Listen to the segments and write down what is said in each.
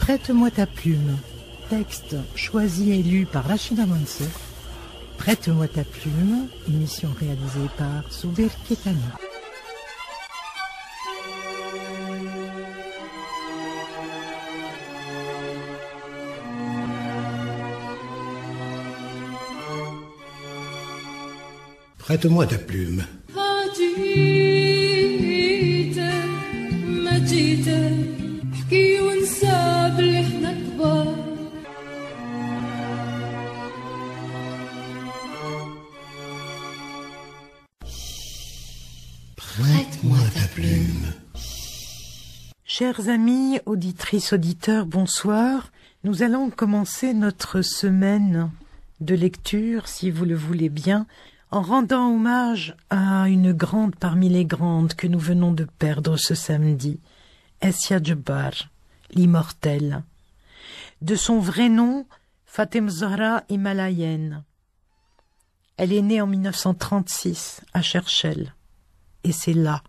Prête-moi ta plume. Texte choisi et lu par Rachida Mansour. Prête-moi ta plume, émission réalisée par Soubir Ketani. Prête-moi ta plume. Prête-moi ta plume. Chers amis, auditrices, auditeurs, bonsoir. Nous allons commencer notre semaine de lecture, si vous le voulez bien, en rendant hommage à une grande parmi les grandes que nous venons de perdre ce samedi, Essia Djebar, l'immortelle. De son vrai nom, Fatem Zahra Himalayenne. Elle est née en 1936 à Cherchell, et c'est là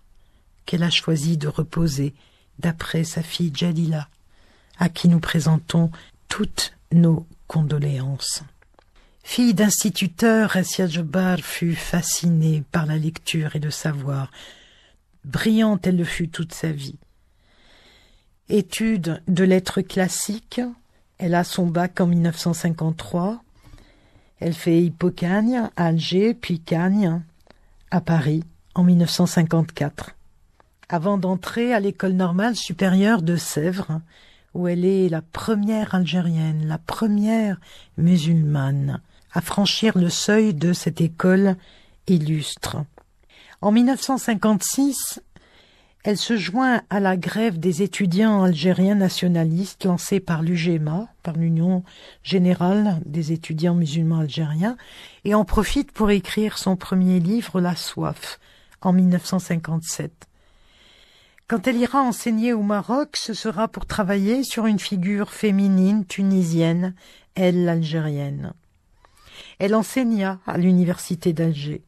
qu'elle a choisi de reposer d'après sa fille Jalila, à qui nous présentons toutes nos condoléances. Fille d'instituteur, Essia Djebar fut fascinée par la lecture et le savoir. Brillante, elle le fut toute sa vie. Étude de lettres classiques, elle a son bac en 1953. Elle fait Hippocagne à Alger, puis Cagne à Paris en 1954. Avant d'entrer à l'école normale supérieure de Sèvres, où elle est la première Algérienne, la première musulmane à franchir le seuil de cette école illustre. En 1956, elle se joint à la grève des étudiants algériens nationalistes lancée par l'UGMA, par l'Union générale des étudiants musulmans algériens, et en profite pour écrire son premier livre, La Soif, en 1957. Quand elle ira enseigner au Maroc, ce sera pour travailler sur une figure féminine tunisienne, elle l'algérienne. Elle enseigna à l'université d'Alger,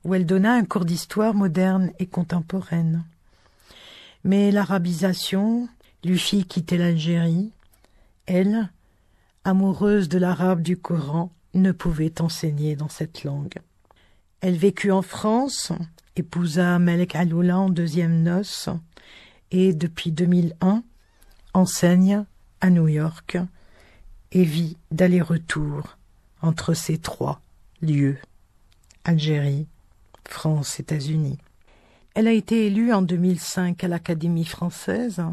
où elle donna un cours d'histoire moderne et contemporaine. Mais l'arabisation lui fit quitter l'Algérie. Elle, amoureuse de l'arabe du Coran, ne pouvait enseigner dans cette langue. Elle vécut en France, épousa Melek Aloula en deuxième noces, et depuis 2001, enseigne à New York et vit d'aller-retour entre ces trois lieux, Algérie, France, États-Unis. Elle a été élue en 2005 à l'Académie française,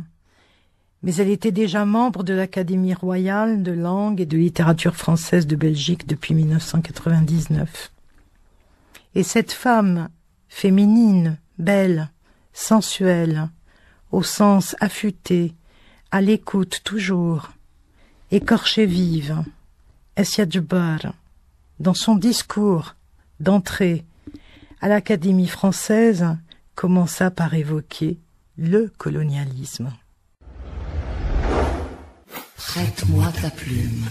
mais elle était déjà membre de l'Académie royale de langue et de littérature française de Belgique depuis 1999. Et cette femme féminine, belle, sensuelle, au sens affûté, à l'écoute toujours, écorchée vive, Essia Djebar, dans son discours d'entrée à l'Académie française, commença par évoquer le colonialisme. Prête-moi ta plume.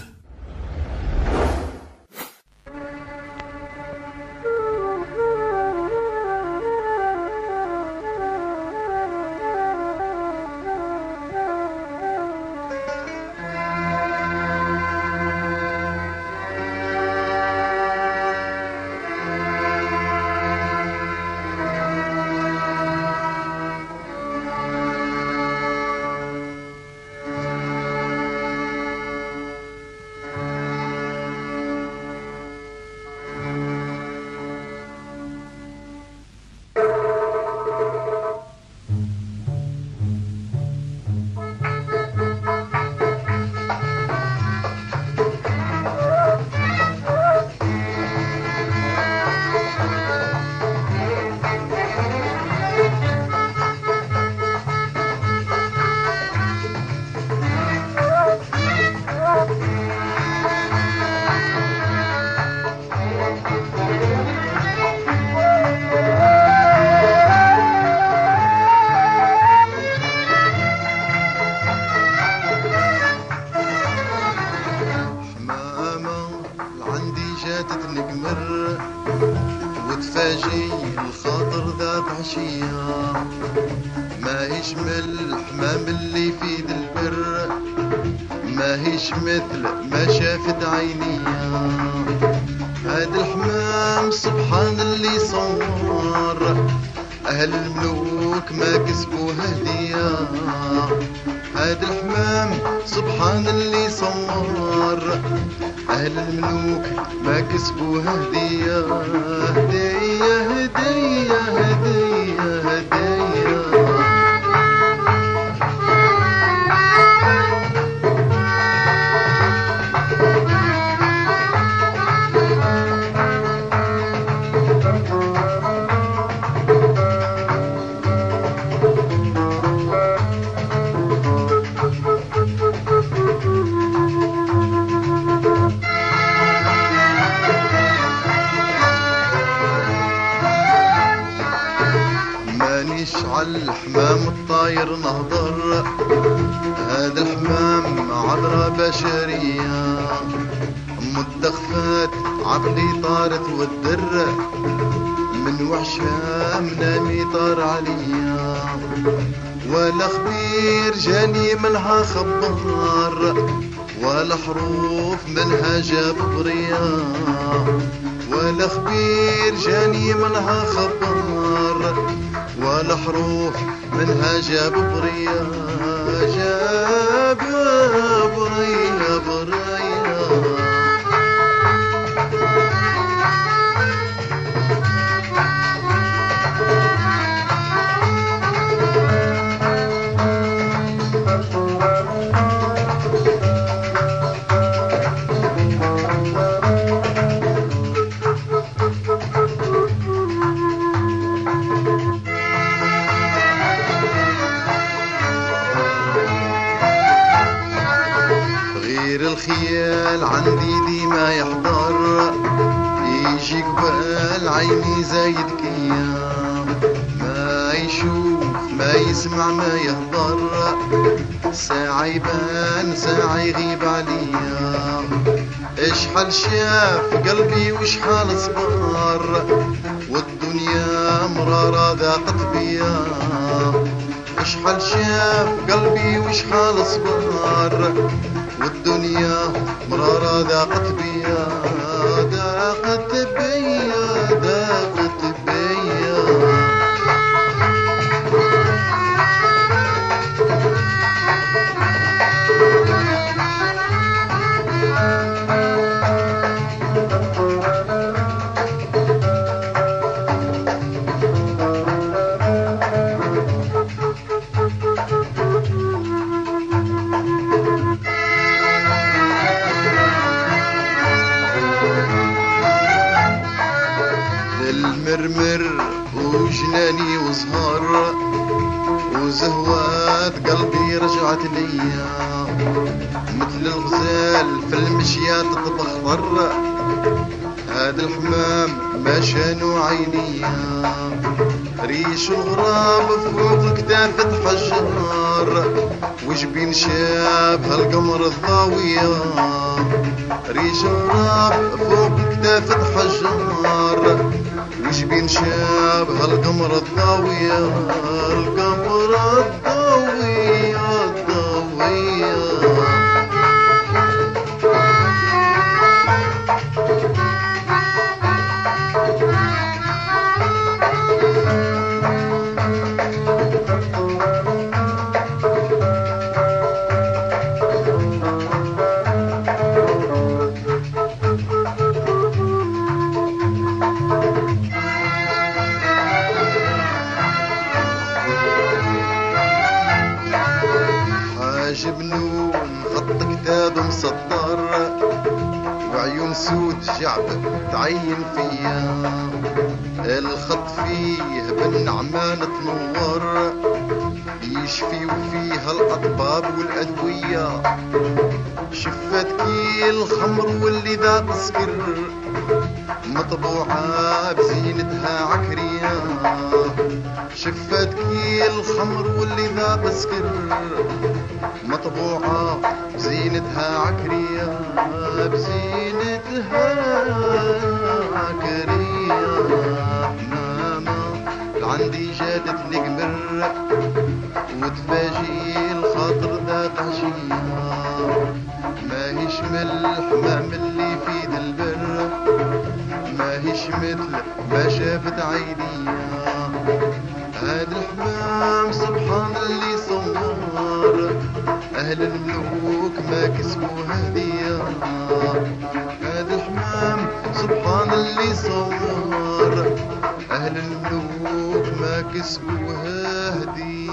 وتفاجئ الخاطر ذات عشية ما يشمل الحمام اللي في ذي البر ماهيش مثل ما شافت عيني. هاد الحمام سبحان اللي صور، أهل الملوك ما كسبوا هدية. هاد الحمام سبحان اللي صور، أهل الملوك ما كسبوا هدية. هدية هدية هدية هدية. عالحمام الطاير نهضر، هذا الحمام عذرة بشرية. مدخفات عقلي طارت والدر، من وحشها منامي طار عليا. ولا خبير جاني منها خبار، ولا حروف منها جاب بريا. ولا خبير جاني منها خبار، ولا حروف منها جاب بريا. جاب بريا بريا. الخيال عندي ديما يحضر، يجي قبال عيني زايد كيا. ما يشوف ما يسمع ما يهضر، ساعة يبان ساعة يغيب عليا. اشحال شاف قلبي وشحال صبر، والدنيا مرارة ذاقت بيا. اشحال شاف قلبي وشحال صبر، والدنيا مرارة ذاقت بيا. ذاقت بيا ذاقت بيا. المرمر وجناني وزهر، وزهوات قلبي رجعت ليا. مثل الغزال في المشيات تتبخضر، هذا الحمام ما شانو عينيا. ريش الغراب فوق الكتاف تحجر، وجبين شاب هالقمر الضاوية. ريش الغراب فوق الكتاف تحجر، وجبين شاب هالقمر الضاوية. القمر الضاوية الضاوية. جبنون خط كتاب مصدر، وعيون سود شعب تعين فيا. الخط فيه بالنعمان تنور، يشفي وفيها الأطباب والأدوية. شفت كي الخمر واللي ذاق سكر، مطبوعة بزينتها عكرية. شفت كي الخمر واللي ذاق سكر، مطبوعة بزينتها عكرية. بزينتها عكرية. ماما عندي جاتت نقمر، وتفاجئ الخاطر ذاق عشية. الحمام اللي في ذا البر ماهيش مثل ما شافت عيني. هاد الحمام سبحان اللي صور أهل الملوك ما كسبوا هدية. هاد الحمام سبحان اللي صور أهل الملوك ما كسبوا هدية.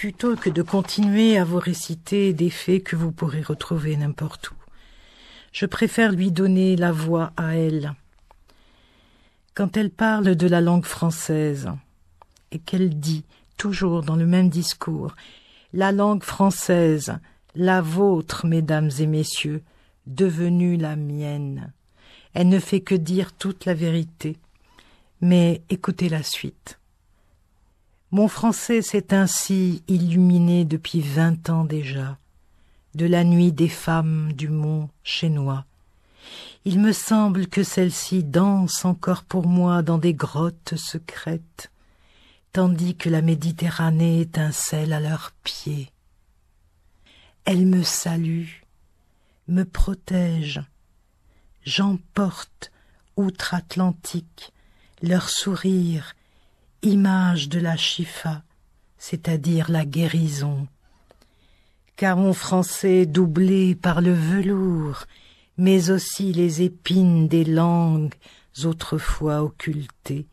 Plutôt que de continuer à vous réciter des faits que vous pourrez retrouver n'importe où, je préfère lui donner la voix à elle. Quand elle parle de la langue française et qu'elle dit, toujours dans le même discours, « La langue française, la vôtre, mesdames et messieurs, devenue la mienne », elle ne fait que dire toute la vérité. Mais écoutez la suite. Mon français s'est ainsi illuminé depuis 20 ans déjà, de la nuit des femmes du mont Chénois. Il me semble que celles-ci dansent encore pour moi dans des grottes secrètes, tandis que la Méditerranée étincelle à leurs pieds. Elles me saluent, me protègent, j'emporte outre-Atlantique leur sourire, image de la Shifa, c'est-à-dire la guérison. Car mon français doublé par le velours, mais aussi les épines des langues autrefois occultées,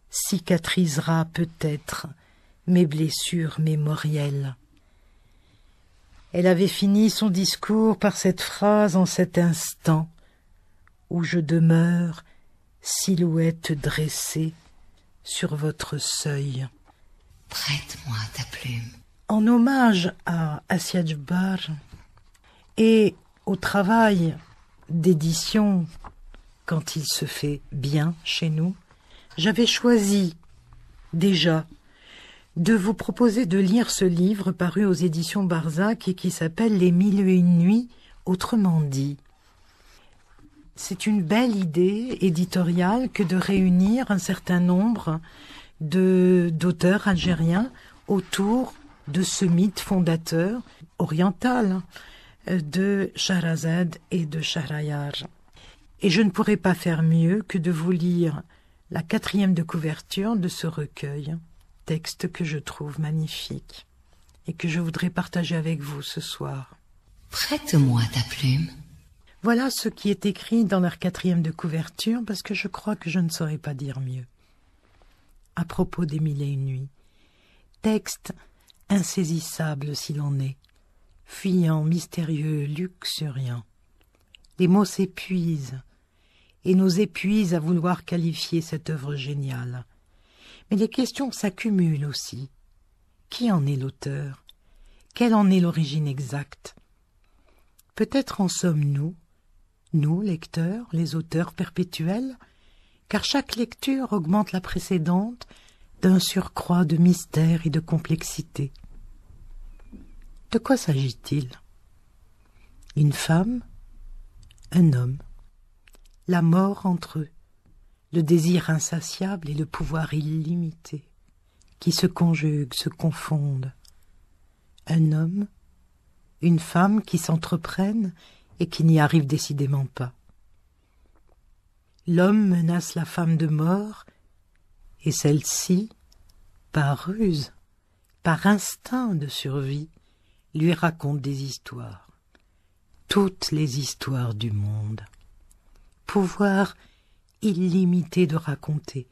cicatrisera peut-être mes blessures mémorielles. Elle avait fini son discours par cette phrase en cet instant où je demeure, silhouette dressée, sur votre seuil. Prête-moi ta plume. En hommage à Assia Djbar et au travail d'édition quand il se fait bien chez nous, j'avais choisi déjà de vous proposer de lire ce livre paru aux éditions Barzac et qui s'appelle « Les 1001 nuits », autrement dit. C'est une belle idée éditoriale que de réunir un certain nombre d'auteurs algériens autour de ce mythe fondateur oriental de Shahrazad et de Shahrayar. Et je ne pourrais pas faire mieux que de vous lire la 4e de couverture de ce recueil, texte que je trouve magnifique et que je voudrais partager avec vous ce soir. Prête-moi ta plume. Voilà ce qui est écrit dans leur 4e de couverture, parce que je crois que je ne saurais pas dire mieux. À propos des 1001 nuits, texte insaisissable s'il en est, fuyant, mystérieux, luxuriant. Les mots s'épuisent et nous épuisent à vouloir qualifier cette œuvre géniale. Mais les questions s'accumulent aussi. Qui en est l'auteur? Quelle en est l'origine exacte? Peut-être en sommes-nous, nous, lecteurs, les auteurs perpétuels, car chaque lecture augmente la précédente d'un surcroît de mystère et de complexité. De quoi s'agit-il? Une femme, un homme, la mort entre eux, le désir insatiable et le pouvoir illimité, qui se conjuguent, se confondent. Un homme, une femme qui s'entreprennent et qui n'y arrivent décidément pas. L'homme menace la femme de mort, et celle-ci, par ruse, par instinct de survie, lui raconte des histoires. Toutes les histoires du monde. Pouvoir illimité de raconter,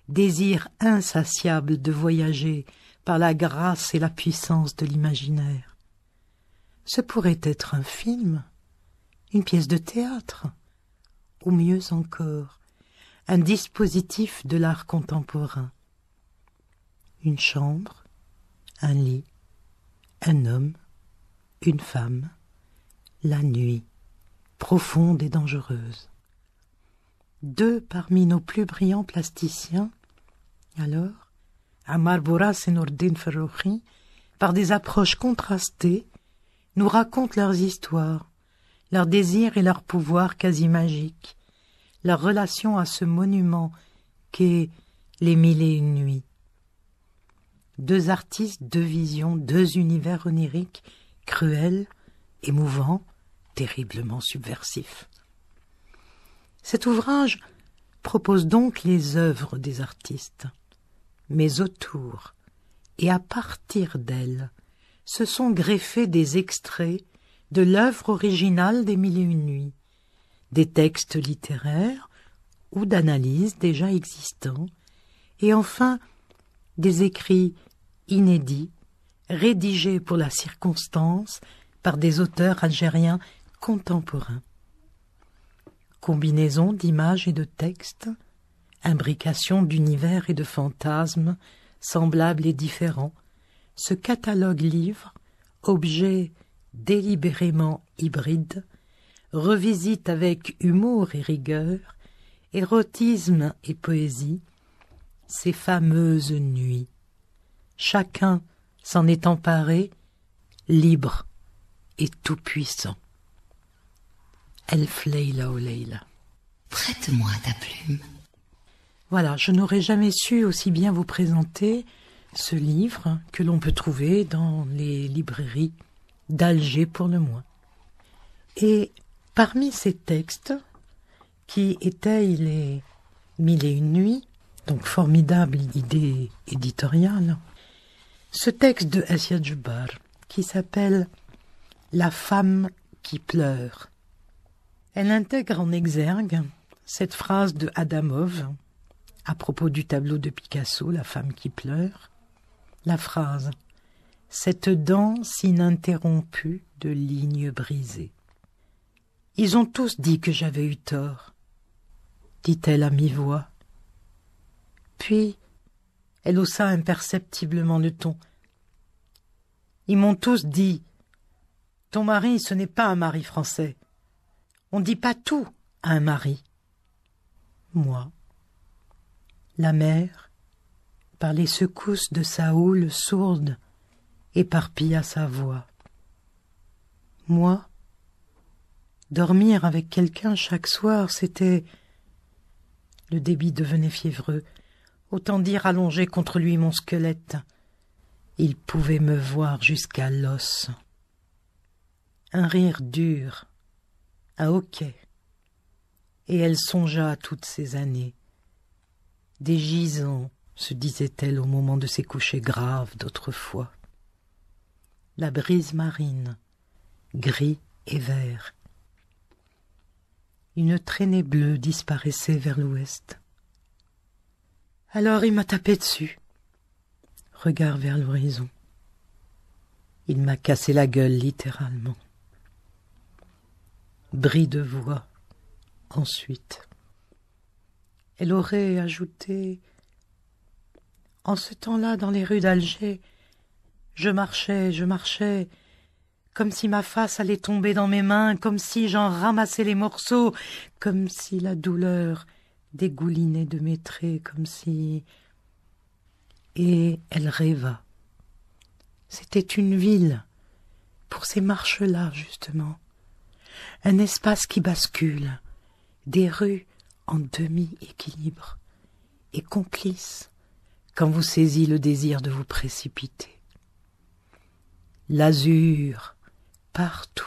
désir insatiable de voyager par la grâce et la puissance de l'imaginaire. Ce pourrait être un film, une pièce de théâtre, ou mieux encore, un dispositif de l'art contemporain. Une chambre, un lit, un homme, une femme, la nuit, profonde et dangereuse. Deux parmi nos plus brillants plasticiens, alors, Ammar Bourras et Nourdine Ferrochi, par des approches contrastées, nous racontent leurs histoires, leurs désirs et leurs pouvoirs quasi magiques, leur relation à ce monument qu'est les 1001 nuits. 2 artistes, 2 visions, 2 univers oniriques, cruels, émouvants, terriblement subversifs. Cet ouvrage propose donc les œuvres des artistes, mais autour et à partir d'elles se sont greffés des extraits de l'œuvre originale des Mille et une nuits, des textes littéraires ou d'analyses déjà existants, et enfin des écrits inédits, rédigés pour la circonstance par des auteurs algériens contemporains. Combinaison d'images et de textes, imbrication d'univers et de fantasmes semblables et différents, ce catalogue-livre, objet délibérément hybride, revisite avec humour et rigueur, érotisme et poésie, ces fameuses nuits. Chacun s'en est emparé, libre et tout-puissant. Elf Leila ou Leila. Prête-moi ta plume. Voilà, je n'aurais jamais su aussi bien vous présenter ce livre que l'on peut trouver dans les librairies d'Alger pour le moins. Et parmi ces textes, qui étayent les Mille et une nuits, donc formidable idée éditoriale, ce texte de Assia Djubar, qui s'appelle « La femme qui pleure ». Elle intègre en exergue cette phrase de Adamov à propos du tableau de Picasso, La femme qui pleure, la phrase « Cette danse ininterrompue de lignes brisées ». Ils ont tous dit que j'avais eu tort, dit-elle à mi-voix. Puis, elle haussa imperceptiblement le ton. Ils m'ont tous dit « Ton mari, ce n'est pas un mari français. On ne dit pas tout à un mari. » Moi, la mère, par les secousses de sa houle sourde, éparpilla sa voix. Moi, dormir avec quelqu'un chaque soir, c'était... Le débit devenait fiévreux. Autant dire allonger contre lui mon squelette. Il pouvait me voir jusqu'à l'os. Un rire dur, un hoquet. Et elle songea à toutes ces années. Des gisants, se disait-elle au moment de ces couchers graves d'autrefois. La brise marine, gris et vert. Une traînée bleue disparaissait vers l'ouest. Alors il m'a tapé dessus. Regard vers l'horizon. Il m'a cassé la gueule, littéralement. Bris de voix, ensuite. Elle aurait ajouté « En ce temps-là, dans les rues d'Alger, je marchais, comme si ma face allait tomber dans mes mains, comme si j'en ramassais les morceaux, comme si la douleur dégoulinait de mes traits, comme si... » Et elle rêva. C'était une ville, pour ces marches-là, justement. Un espace qui bascule, des rues en demi-équilibre et complices quand vous saisit le désir de vous précipiter. L'azur, partout.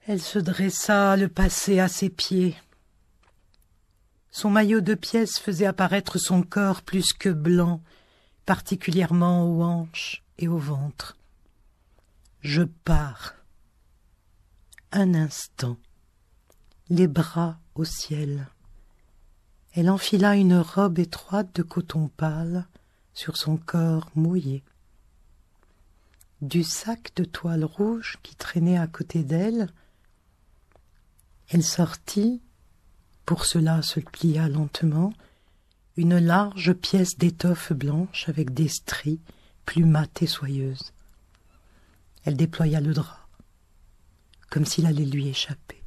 Elle se dressa, le passé à ses pieds. Son maillot de pièces faisait apparaître son corps plus que blanc, particulièrement aux hanches et au ventre. Je pars. Un instant, les bras au ciel. Elle enfila une robe étroite de coton pâle sur son corps mouillé. Du sac de toile rouge qui traînait à côté d'elle, elle sortit, pour cela se plia lentement, une large pièce d'étoffe blanche avec des stries plus mates et soyeuses. Elle déploya le drap, comme s'il allait lui échapper.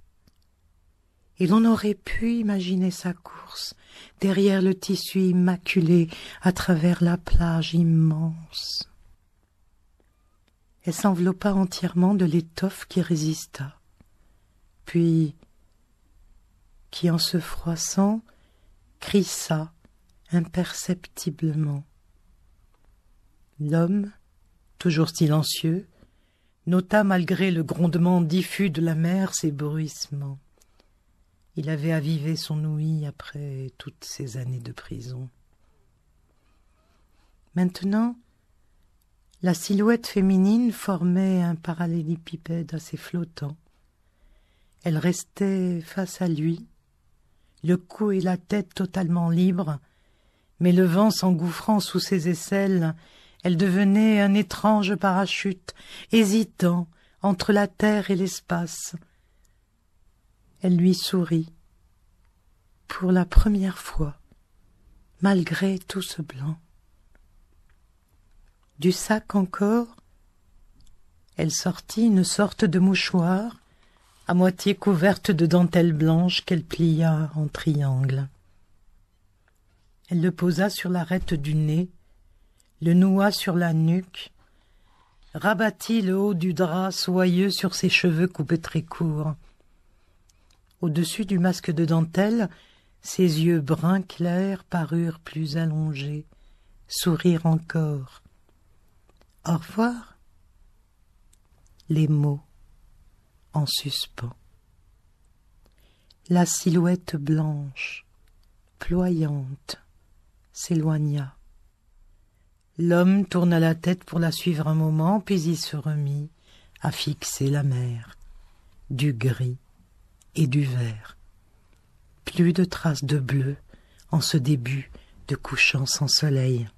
Et l'on aurait pu imaginer sa course, derrière le tissu immaculé, à travers la plage immense. Elle s'enveloppa entièrement de l'étoffe qui résista, puis, qui en se froissant, crissa imperceptiblement L'homme, toujours silencieux, nota malgré le grondement diffus de la mer ses bruissements. Il avait avivé son ouïe après toutes ces années de prison. Maintenant, la silhouette féminine formait un parallélépipède assez flottant. Elle restait face à lui, le cou et la tête totalement libres, mais le vent s'engouffrant sous ses aisselles, elle devenait un étrange parachute, hésitant entre la terre et l'espace. Elle lui sourit, pour la première fois, malgré tout ce blanc. Du sac encore, elle sortit une sorte de mouchoir, à moitié couverte de dentelle blanche qu'elle plia en triangle. Elle le posa sur l'arête du nez, le noua sur la nuque, rabattit le haut du drap soyeux sur ses cheveux coupés très courts. Au-dessus du masque de dentelle, ses yeux bruns clairs parurent plus allongés, sourire encore. « Au revoir !» Les mots en suspens. La silhouette blanche, ployante, s'éloigna. L'homme tourna la tête pour la suivre un moment, puis il se remit à fixer la mer, du gris et du vert. Plus de traces de bleu en ce début de couchant sans soleil.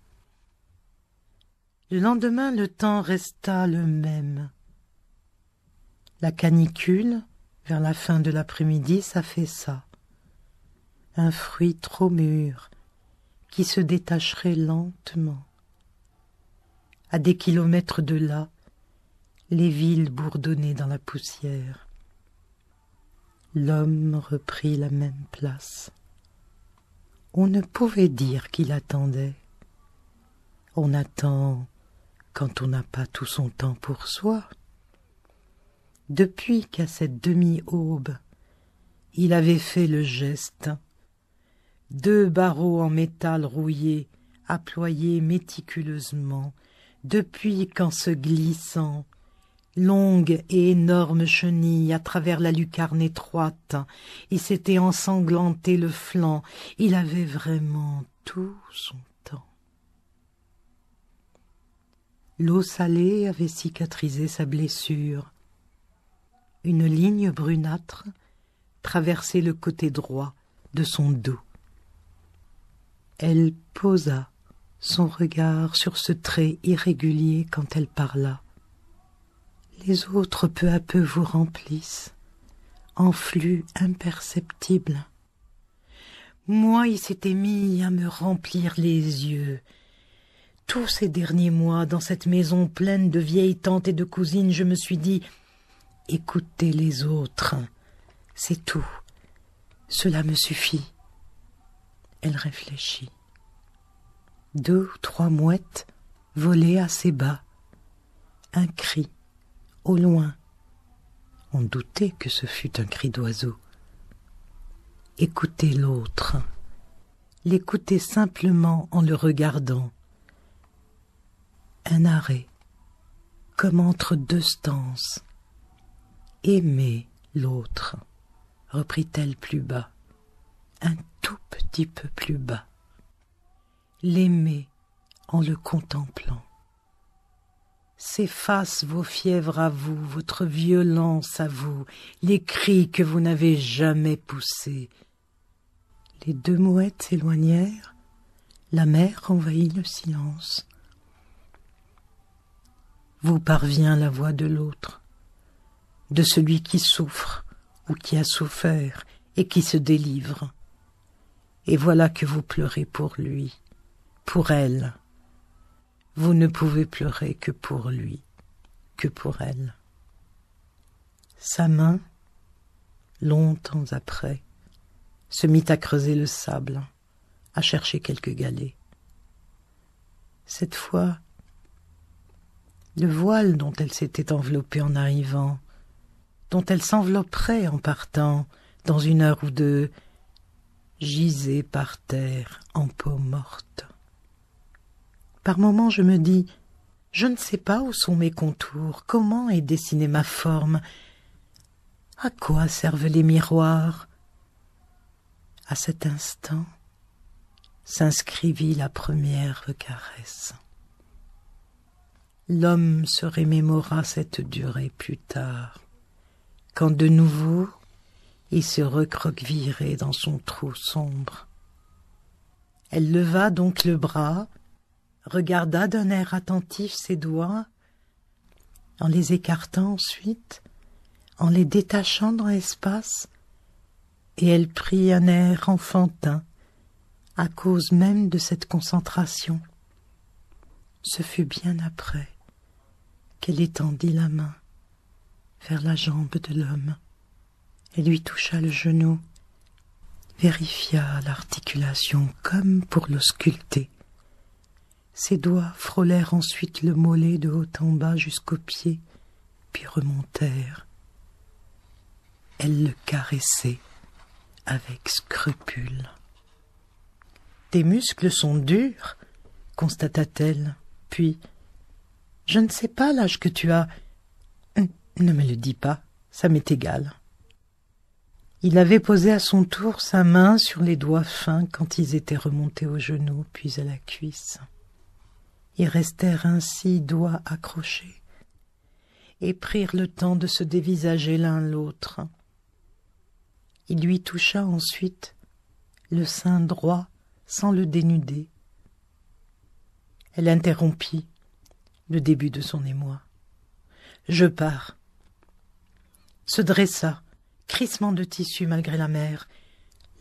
Le lendemain, le temps resta le même. La canicule, vers la fin de l'après-midi, s'affaissa. Un fruit trop mûr, qui se détacherait lentement. À des kilomètres de là, les villes bourdonnaient dans la poussière. L'homme reprit la même place. On ne pouvait dire qu'il attendait. On attend quand on n'a pas tout son temps pour soi. Depuis qu'à cette demi-aube, il avait fait le geste, 2 barreaux en métal rouillé, apployés méticuleusement, depuis qu'en se glissant, longue et énorme chenille à travers la lucarne étroite, il s'était ensanglanté le flanc, il avait vraiment tout son temps. L'eau salée avait cicatrisé sa blessure. Une ligne brunâtre traversait le côté droit de son dos. Elle posa son regard sur ce trait irrégulier quand elle parla. Les autres peu à peu vous remplissent, en flux imperceptible. Moi, il s'était mis à me remplir les yeux. Tous ces derniers mois, dans cette maison pleine de vieilles tantes et de cousines, je me suis dit « Écoutez les autres, c'est tout, cela me suffit. » Elle réfléchit. 2 ou 3 mouettes volaient assez bas. Un cri, au loin. On doutait que ce fût un cri d'oiseau. Écoutez l'autre, l'écouter simplement en le regardant. Un arrêt, comme entre 2 stances. Aimer l'autre, reprit-elle plus bas, un tout petit peu plus bas. L'aimer en le contemplant. S'effacent vos fièvres à vous, votre violence à vous, les cris que vous n'avez jamais poussés. Les 2 mouettes s'éloignèrent, la mer envahit le silence. Vous parvient la voix de l'autre, de celui qui souffre ou qui a souffert et qui se délivre. Et voilà que vous pleurez pour lui, pour elle. Vous ne pouvez pleurer que pour lui, que pour elle. Sa main, longtemps après, se mit à creuser le sable, à chercher quelques galets. Cette fois, le voile dont elle s'était enveloppée en arrivant, dont elle s'envelopperait en partant, dans 1 heure ou 2, gisait par terre en peau morte. Par moments je me dis, Je ne sais pas où sont mes contours, comment est dessinée ma forme. À quoi servent les miroirs? À cet instant s'inscrivit la première caresse. L'homme se remémora cette durée plus tard, quand de nouveau il se recroquevillerait dans son trou sombre. Elle leva donc le bras, regarda d'un air attentif ses doigts, en les écartant ensuite, en les détachant dans l'espace, et elle prit un air enfantin, à cause même de cette concentration. Ce fut bien après qu'elle étendit la main vers la jambe de l'homme et lui toucha le genou, vérifia l'articulation comme pour l'ausculter. Ses doigts frôlèrent ensuite le mollet de haut en bas jusqu'au pied, puis remontèrent. Elle le caressait avec scrupule. « Tes muscles sont durs, constata-t-elle, puis « Je ne sais pas l'âge que tu as. Ne me le dis pas, ça m'est égal. » Il avait posé à son tour sa main sur les doigts fins quand ils étaient remontés au genou, puis à la cuisse. Ils restèrent ainsi doigts accrochés et prirent le temps de se dévisager l'un l'autre. Il lui toucha ensuite le sein droit sans le dénuder. Elle interrompit le début de son émoi. « Je pars. » Se dressa, crissement de tissu malgré la mer,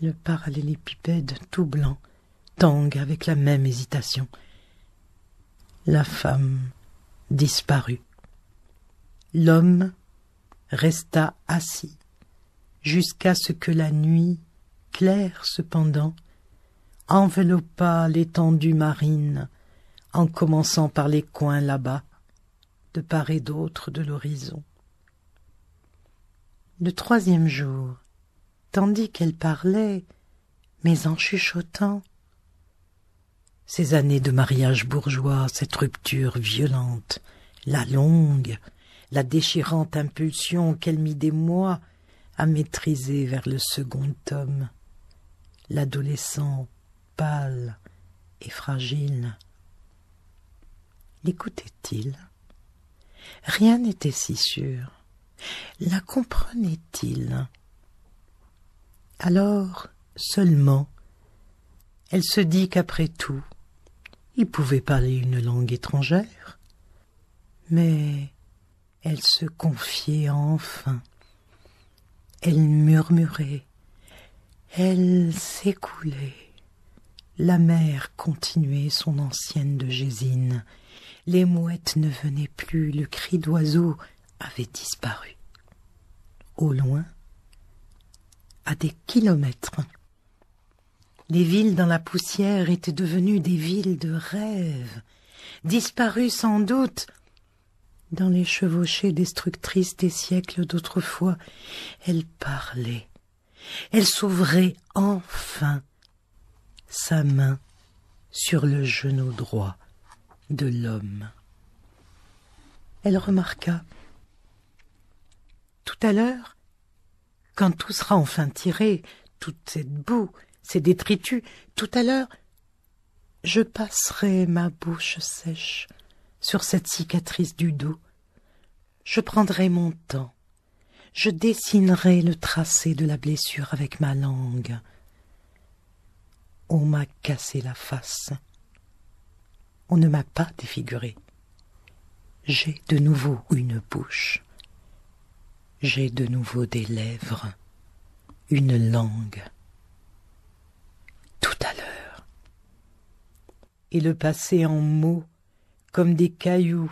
le parallélépipède tout blanc, tangue avec la même hésitation. La femme disparut. L'homme resta assis jusqu'à ce que la nuit, claire cependant, enveloppa l'étendue marine, en commençant par les coins là-bas, de part et d'autre de l'horizon. Le troisième jour, tandis qu'elle parlait, mais en chuchotant, ces années de mariage bourgeois, cette rupture violente, la longue, la déchirante impulsion qu'elle mit des mois à maîtriser vers le second tome, l'adolescent pâle et fragile. L'écoutait-il? Rien n'était si sûr. La comprenait-il? Alors seulement, elle se dit qu'après tout, il pouvait parler une langue étrangère. Mais elle se confiait enfin. Elle murmurait, elle s'écoulait. La mer continuait son ancienne de Gésine. Les mouettes ne venaient plus, le cri d'oiseau avait disparu. Au loin, à des kilomètres, les villes dans la poussière étaient devenues des villes de rêve, disparues sans doute dans les chevauchées destructrices des siècles d'autrefois. Elle parlait, elle s'ouvrait enfin, sa main sur le genou droit de l'homme. Elle remarqua, tout à l'heure, quand tout sera enfin tiré, toute cette boue, ces détritus, tout à l'heure, je passerai ma bouche sèche sur cette cicatrice du dos. Je prendrai mon temps, je dessinerai le tracé de la blessure avec ma langue. On m'a cassé la face. On ne m'a pas défiguré. J'ai de nouveau une bouche. J'ai de nouveau des lèvres, une langue. Tout à l'heure. Et le passé en mots, comme des cailloux,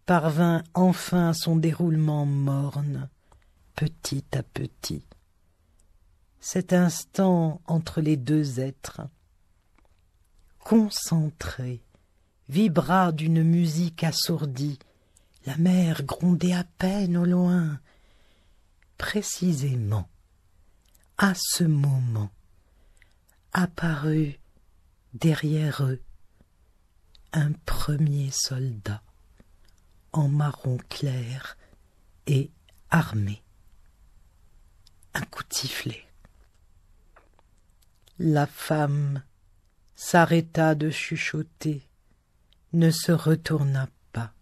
parvint enfin à son déroulement morne, petit à petit. Cet instant entre les deux êtres, concentré, vibra d'une musique assourdie. La mer grondait à peine au loin. Précisément, à ce moment, apparut derrière eux un premier soldat. en marron clair et armé. Un coup de sifflet. La femme s'arrêta de chuchoter, ne se retourna pas.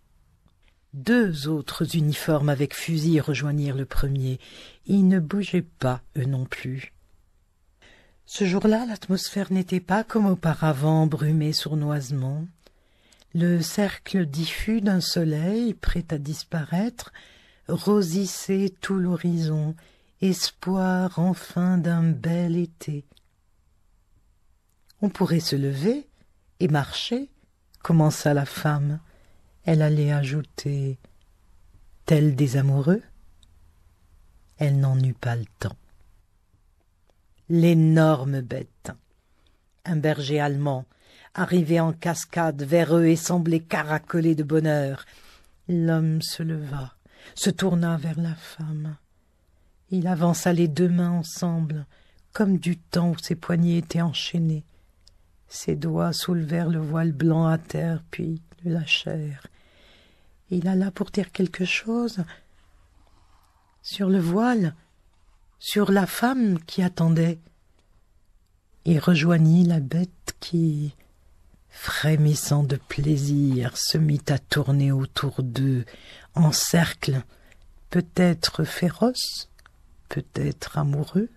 2 autres uniformes avec fusil rejoignirent le premier. Ils ne bougeaient pas, eux non plus. Ce jour-là, l'atmosphère n'était pas comme auparavant brumée sournoisement. Le cercle diffus d'un soleil prêt à disparaître rosissait tout l'horizon, espoir enfin d'un bel été. On pourrait se lever et marcher, commença la femme. Elle allait ajouter « tels des amoureux ?» Elle n'en eut pas le temps. L'énorme bête, un berger allemand, arrivait en cascade vers eux et semblait caracoler de bonheur. L'homme se leva, se tourna vers la femme. Il avança les 2 mains ensemble, comme du temps où ses poignets étaient enchaînés. Ses doigts soulevèrent le voile blanc à terre, puis le lâchèrent. Il alla pour dire quelque chose. Sur le voile, sur la femme qui attendait. Il rejoignit la bête qui, frémissant de plaisir, se mit à tourner autour d'eux, en cercle, peut-être féroce, peut-être amoureux.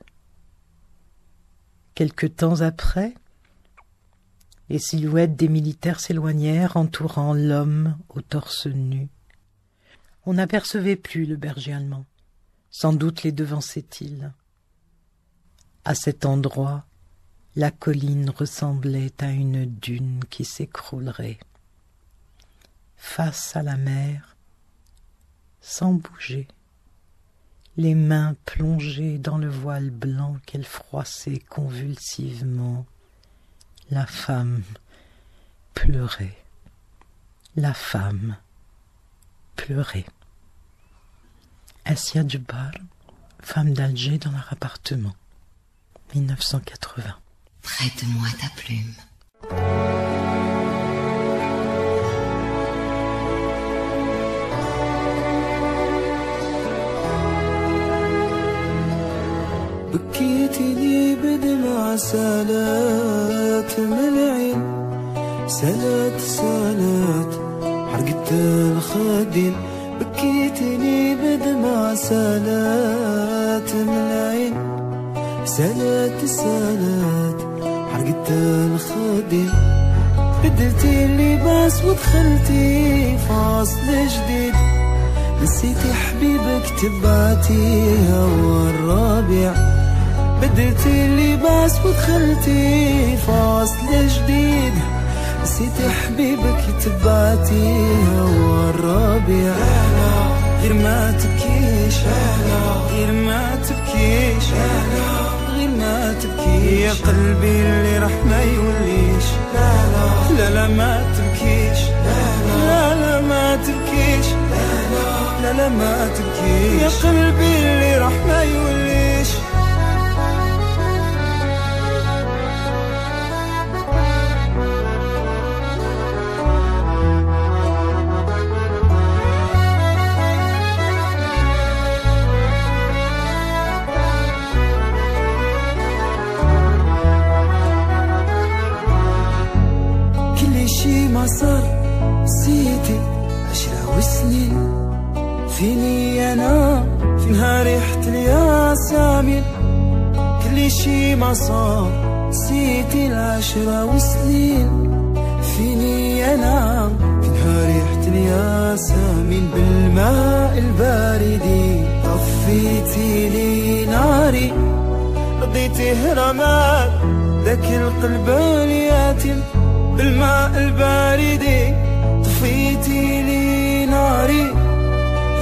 Quelque temps après, les silhouettes des militaires s'éloignèrent, entourant l'homme au torse nu. On n'apercevait plus le berger allemand. Sans doute les devançait-il. À cet endroit, la colline ressemblait à une dune qui s'écroulerait. Face à la mer, sans bouger, les mains plongées dans le voile blanc qu'elle froissait convulsivement, la femme pleurait. La femme pleurait. Assia Djebar, femme d'Alger dans leur appartement, 1980. Prête-moi ta plume. بكيتني بدمع سالات من العين سالات حرقت الخدين بكيتني بدمع سالات من العين سالات حرقت الخدين بدلتي اللباس ودخلتي فاصل جديد نسيتي حبيبك تبعتي هوا الربيع بدلتي اللباس ودخلتي فاصل جديد نسيتي حبيبك تبعتي هوا الربيع غير ما تبكيش غير ما تبكيش غير ما تبكيش يا قلبي اللي راح ما يوليش لا لا ما تبكيش لا لا ما تبكيش لا لا ما تبكيش يا قلبي اللي راح ما يوليش كل شي ما صار نسيتي 10 سنين فيني أنا في نهار ريحة الياسمين كل شي ما صار نسيتي 10 سنين فيني أنا في نهار ريحة الياسمين بالماء البارد طفيتي لي ناري رضيتي هرمات ذاك القلب اليتيم بالماء البارد طفيتي لي ناري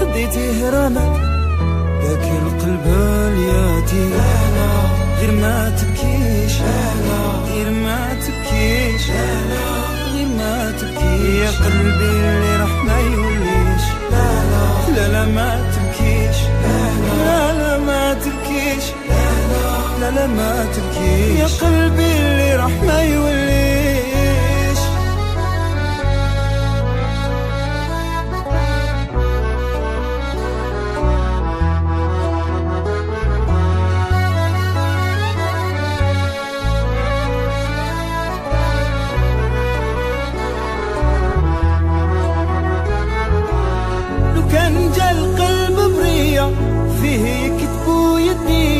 رديتي هرمت ذاك القلب اليتيم غير ما تبكيش غير ما تبكيش غير ما تبكيش يا قلبي اللي راح ما يوليش لا لا ما تبكيش لا لا ما تبكيش لا لا ما تبكيش يا قلبي اللي راح ما يوليش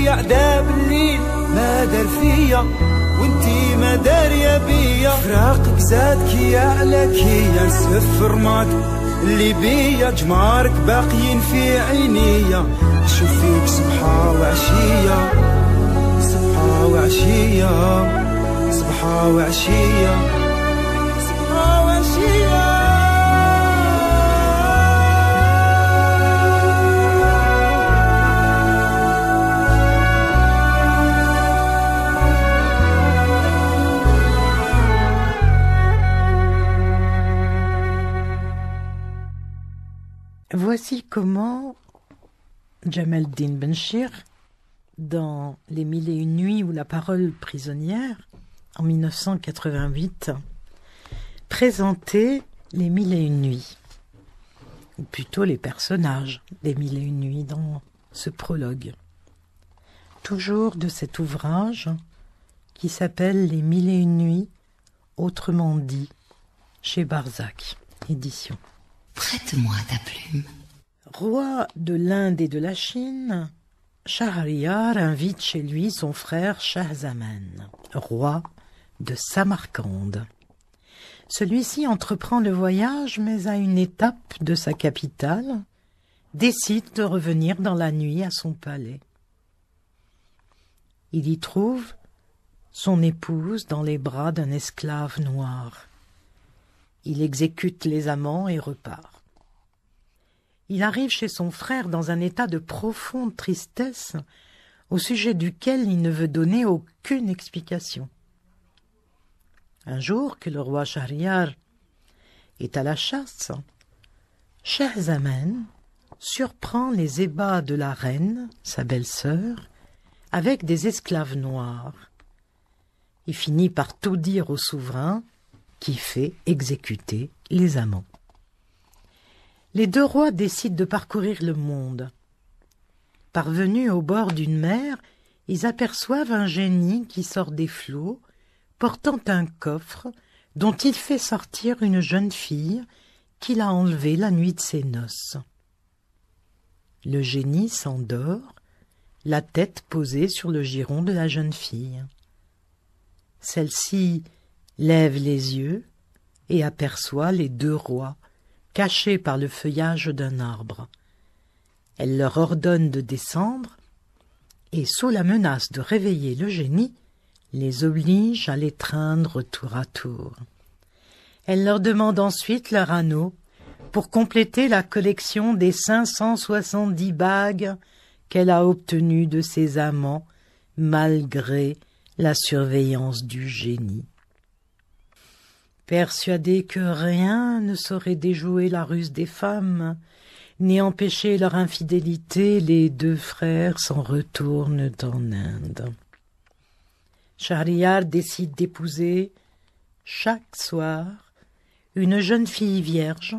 عليا عذاب الليل ما دار فيا وانتي ما داريا بيا، فراقك زاد كيا على كيا، نسف رماد اللي بيا، جمارك باقيين في عينيا، نشوف فيك صبحة وعشية صبحة وعشية صبحة وعشية صبحة وعشية. Voici comment Jamel Din Benchir, dans Les Mille et une nuits ou La parole prisonnière, en 1988, présentait Les Mille et une nuits, ou plutôt les personnages des Mille et une nuits dans ce prologue. Toujours de cet ouvrage qui s'appelle Les Mille et une nuits, autrement dit, chez Barzac, édition. Prête-moi ta plume. Roi de l'Inde et de la Chine, Shahriyar invite chez lui son frère Shahzaman, roi de Samarcande. Celui-ci entreprend le voyage, mais à une étape de sa capitale, décide de revenir dans la nuit à son palais. Il y trouve son épouse dans les bras d'un esclave noir. Il exécute les amants et repart. Il arrive chez son frère dans un état de profonde tristesse au sujet duquel il ne veut donner aucune explication. Un jour que le roi Shahriyar est à la chasse, Shahzaman surprend les ébats de la reine, sa belle-sœur, avec des esclaves noirs. Il finit par tout dire au souverain qui fait exécuter les amants. Les deux rois décident de parcourir le monde. Parvenus au bord d'une mer, ils aperçoivent un génie qui sort des flots, portant un coffre dont il fait sortir une jeune fille qu'il a enlevée la nuit de ses noces. Le génie s'endort, la tête posée sur le giron de la jeune fille. Celle-ci lève les yeux et aperçoit les deux rois cachés par le feuillage d'un arbre. Elle leur ordonne de descendre et, sous la menace de réveiller le génie, les oblige à l'étreindre tour à tour. Elle leur demande ensuite leur anneau pour compléter la collection des 570 bagues qu'elle a obtenues de ses amants malgré la surveillance du génie. Persuadés que rien ne saurait déjouer la ruse des femmes, ni empêcher leur infidélité, les deux frères s'en retournent en Inde. Shahriyar décide d'épouser, chaque soir, une jeune fille vierge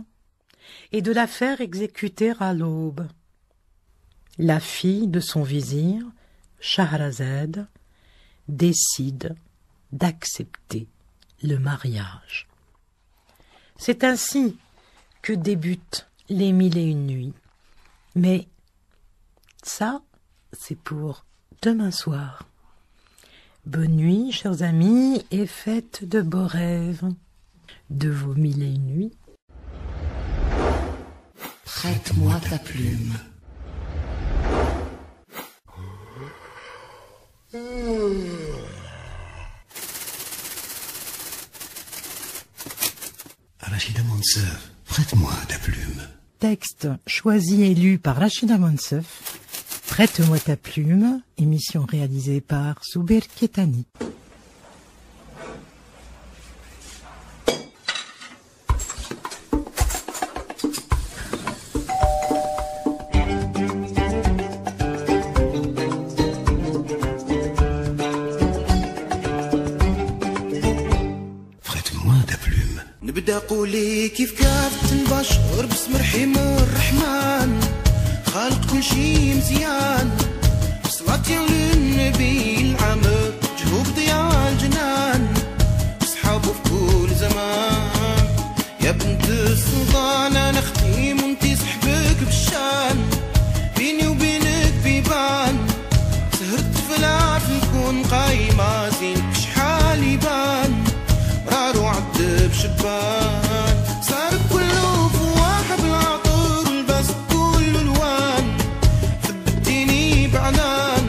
et de la faire exécuter à l'aube. La fille de son vizir, Shahrazad, décide d'accepter le mariage. C'est ainsi que débutent les Mille et une nuits. Mais ça, c'est pour demain soir. Bonne nuit, chers amis, et faites de beaux rêves de vos Mille et une nuits. Prête-moi ta plume. Rachida Monsef, prête-moi ta plume. Texte choisi et lu par Rachida Monsef. Prête-moi ta plume, émission réalisée par Souber Ketani. نبدا قولي كيف كافة البشر باسم رحيم الرحمن خالق كل شي مزيان صلاتي للنبي العمر جهوب ضياء الجنان اصحابه في كل زمان يا بنت السلطان انا اختي وانتي صحبك بالشان بيني وبينك بيبان سهرت تبان صار كله فواحة بالعطر والبس كله الوان ثبتيني بعنان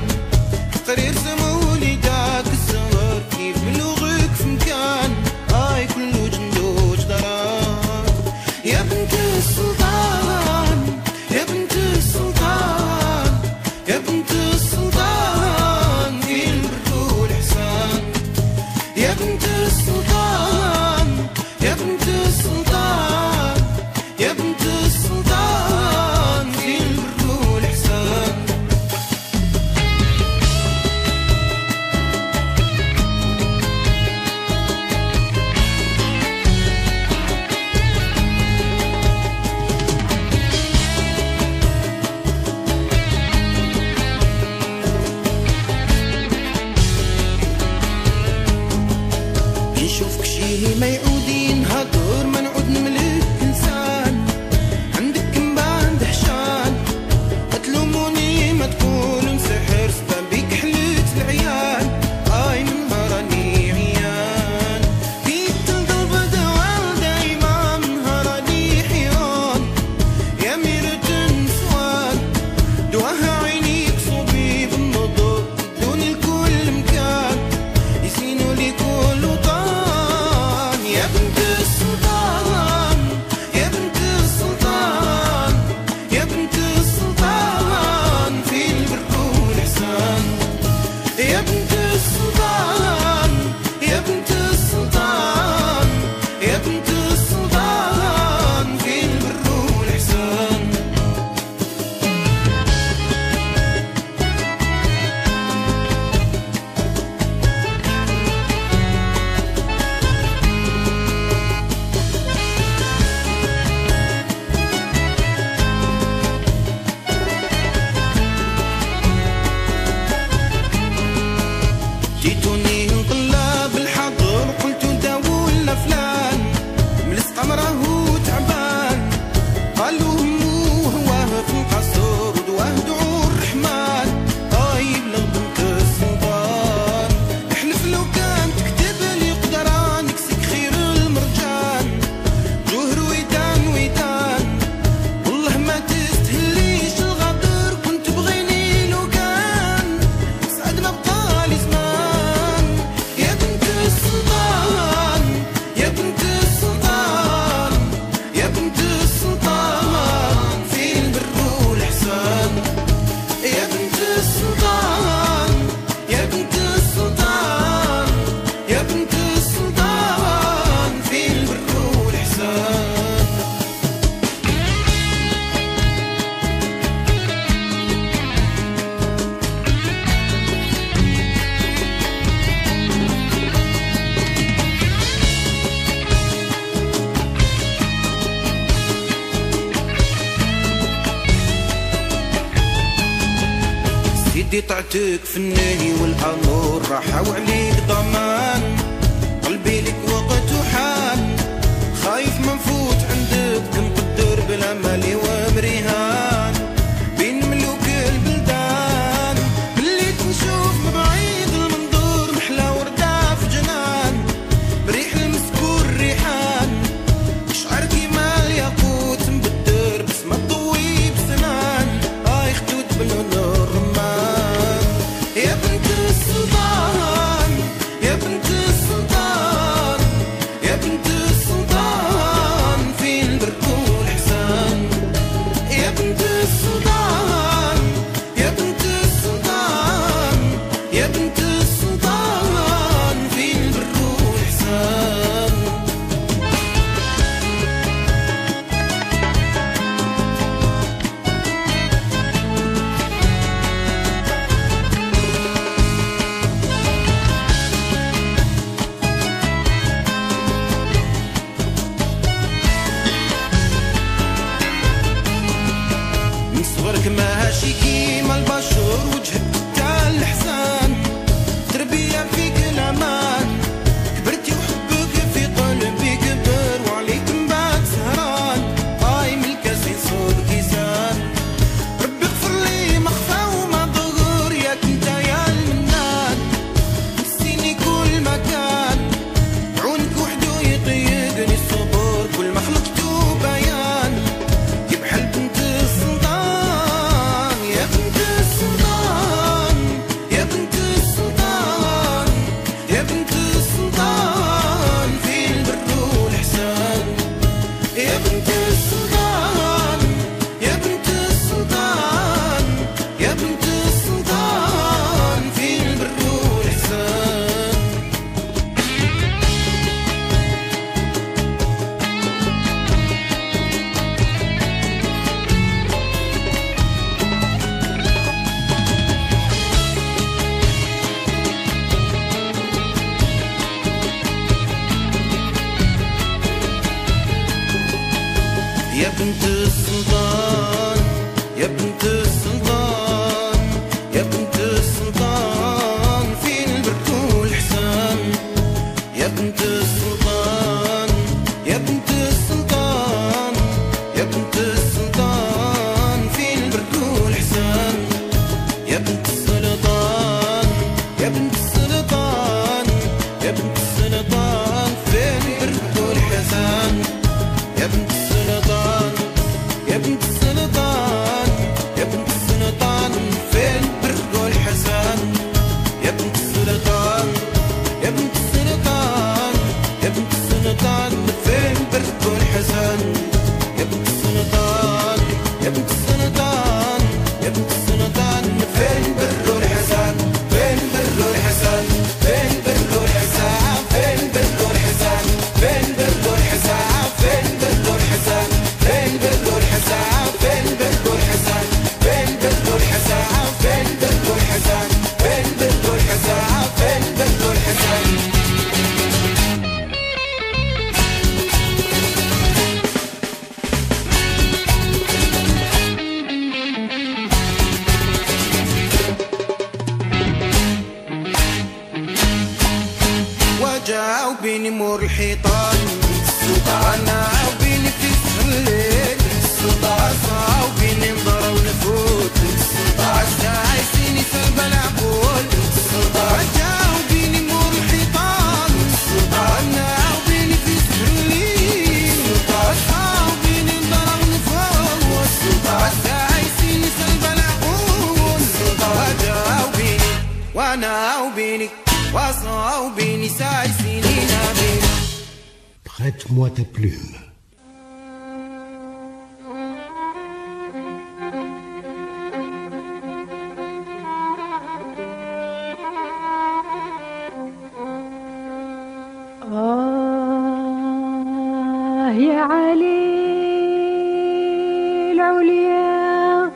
قرير سمولي داك الزهر كيف بلوغك في مكان هاي كله جندوج دران يا بنت السلطان يا بنت السلطان يا بنت السلطان في البر والإحسان يا بنت السلطان يا بنت السلطان يا بنت السلطان في البر والإحسان نشوفك شي ما يعودين هدور ما نعود نملك انسان عندك كمبان دهشان تلوموني ما تقولوا نسحر سبان بيك حلت العيال اي من هراني عيان فيك تنضرب دوال دايما من هراني حيران يا ميرة النسوان دواها عينيك صوبي بالنظر دوني لكل مكان يسينوا لي كل وطن يا بنت السلطان يا بنت السلطان يا بنت السلطان في البر والإحسان يا بنت السلطان يا بنت السلطان يا بنت السلطان في البر والإحسان جيتوني انقلاب الحضر قلتو داولنا فلان ملس قمره تعبان قالوا همو هواه في القصر ودواه دعو الرحمن طيب لو بنت السلطان احلف لو كان تكتب لي قدران يكسك خير المرجان جوهر ويدان ويدان والله ما تستهليش الغدر كنت بغيني لو كان سعد ما بقالي زمان يا بنت السلطان يا بنت السلطان يا بنت السلطان في البر والإحسان يا بنت السلطان يا بنت السلطان يا بنت السلطان في البر والإحسان سيدي طعتك في النهي والأمور راحة وعليك ضمان قلبي لك وقت وحان خايف ما نفوت عندك مقدر بالأمل ومريهان بين ملوك البلدان باللي تنشوف من بعيد المنظور محلى وردة في جنان بريح المسك والريحان شعر كيما الياقوت مبدر بس ما تضوي بسنان هاي خدود باللون الرمان يا بنت السلطان يا بنت السلطان يا بنت السلطان في البر والإحسان يا بنت السلطان يا بنت السلطان يا بنت السلطان في البر والإحسان من صغرك ماشي كيما البشر وجهك تاع الإحسان تربية فيك الأمان كبرتي وحبك في قلبي كبر وعليك من بعد سهران هاي من الكاسين صوب كيسان ربي اغفر لي ما خفا وما ضغر ياك انت يا المنان نسيني كل مكان عونك وحدو يطيقني بنت السلطان يا بنت السلطان يا بنت السلطان في البر والإحسان. يا بنت السلطان يا بنت السلطان يا بنت السلطان في البر والإحسان. يا بنت السلطان يا بنت السلطان يا بنت السلطان في البر والإحسان. يا بنت السلطان يا بنت السلطان يا بنت السلطان في البر والإحسان. يا بنت السلطان يا بنت السلطان يا بنت السلطان في البر والحسن. يا بنت السلطان يا بنت السلطان يا بنت السلطان في البر والحسن. يا بنت السلطان يا بنت السلطان يا بنت السلطان في البر والحسن. في البر والحسن في البر والحسن في البر والحسن في البر والحسن في البر والحسن في البر والحسن في البر والحسن في البر والحسن في البر والحسن في البر والحسن في البر والحسن. وجاء بيني مور الحيطان انا وبيني في الليل عصا وبيني نضرب ونفوت عايزيني سلب العبول. وجاء بيني مور الحيطان انا وبيني في الليل عصا وبيني نضرب ونفوت عايزيني سلب العبول. وجاء بيني وانا وبيني وصا وبيني سايسيني نابين. Prête-moi ta plume. يا علي العليا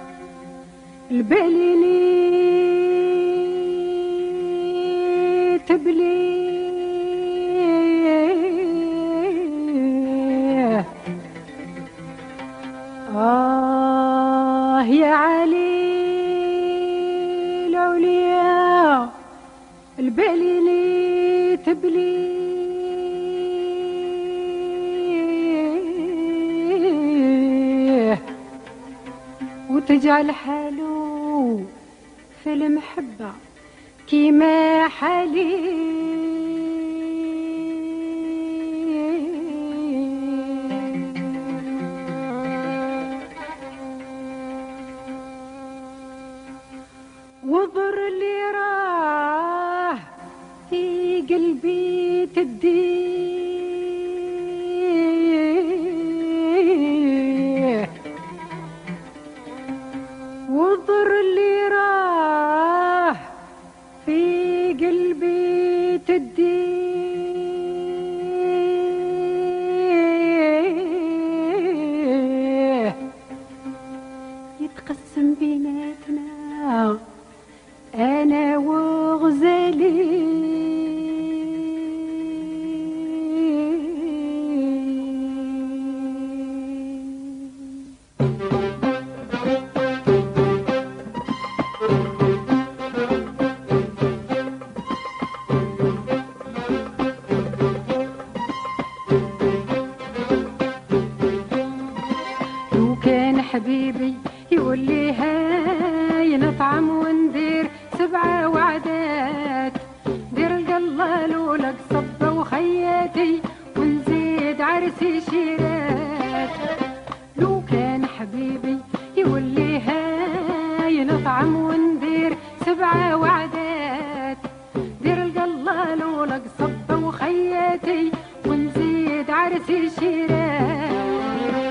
البليلي تبلي يا علي العليا البليلي تبلي وتجعل حاله في المحبة كيما حالي. وضر اللي راه في قلبي تديه. وضر اللي راه في قلبي تديه. يتقسم بيناتنا أنا وغزالي. لو كان حبيبي يقول لي هاي نطعم وندير 7 وعدات، دير القلة لولك صبة وخياتي ونزيد عرسي شيرات. لو كان حبيبي يقول لي هاي نطعم وندير 7 وعدات، دير القلة لولك صبة وخياتي ونزيد عرسي شيرات.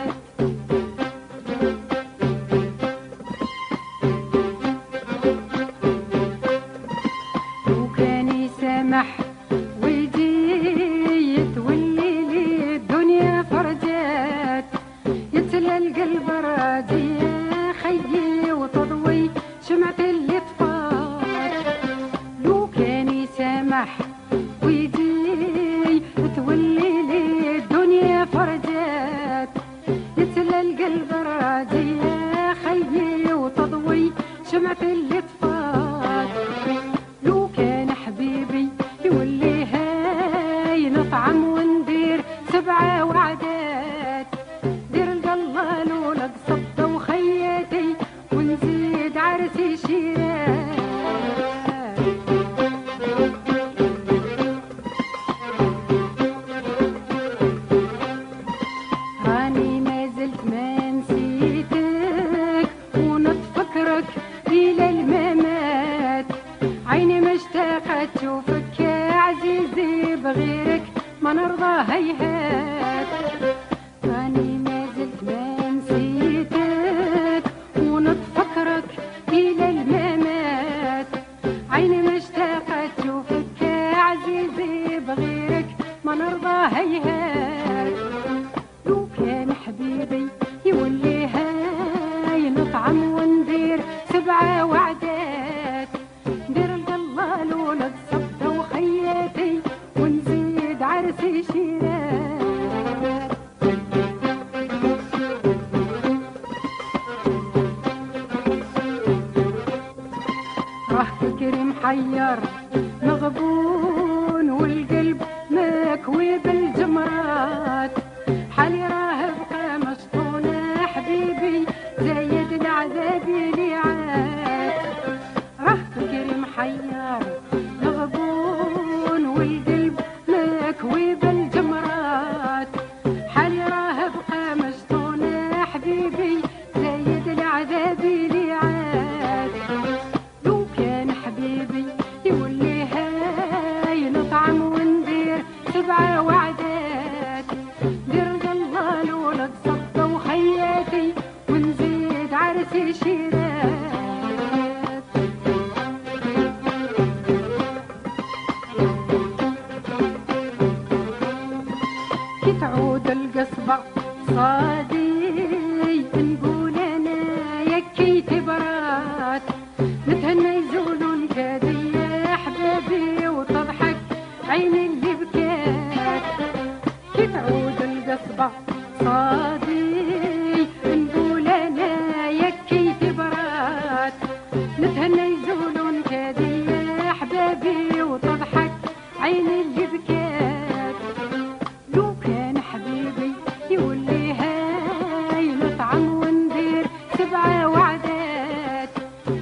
راني ما زلت ما نسيتك ونتفكرك إلى الممات، عيني مشتاقة تشوفك يا عزيزي، بغيرك ما نرضى هيهات. راني ما زلت ما نسيتك ونتفكرك إلى الممات، عيني مشتاقة تشوفك يا عزيزي، بغيرك ما نرضى هيهات. لو كان حبيبي يولي هاي نطعم وندير 7 وعدات، ندير القلال ولد صبة وخياتي ونزيد عرسي شيرات. راه فكري محير مغبون والقلب مكوي بالجمرات، حالي راه بقى مشطونة حبيبي زايد العذاب لي عاد. راه فكري محير مغبون والقلب مكوي بالجمرات، حالي راه بقى مشطونة حبيبي زايد العذاب لي عاد. لو كان حبيبي يولي هاي نطعم وندير 7 وعدات، ندير القلال ولد صبة وخياتي ونزيد عرسي شيرات. كي تعود القصبة صادي نقول انا يكي تبرات، نتهنى يزولون كادي يا حبابي وتضحك عيني اللي بكات. كي تعود القصبة صادي نقول انا يكي تبرات، نتهنى يزولون كادي يا حبابي وتضحك عيني اللي بكات. لو كان حبيبي يولي هاي نطعم وندير 7 وعدات،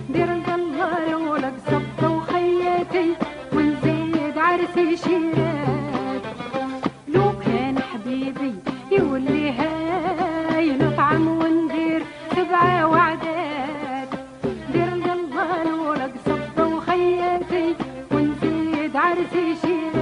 ندير القلال ولد صبة وخياتي ونزيد عرسي شيرات. لو كان حبيبي يولي هاي نطعم وندير 7 وعدات، ندير القلال ولد صبة وخياتي ونزيد عرسي شيرات.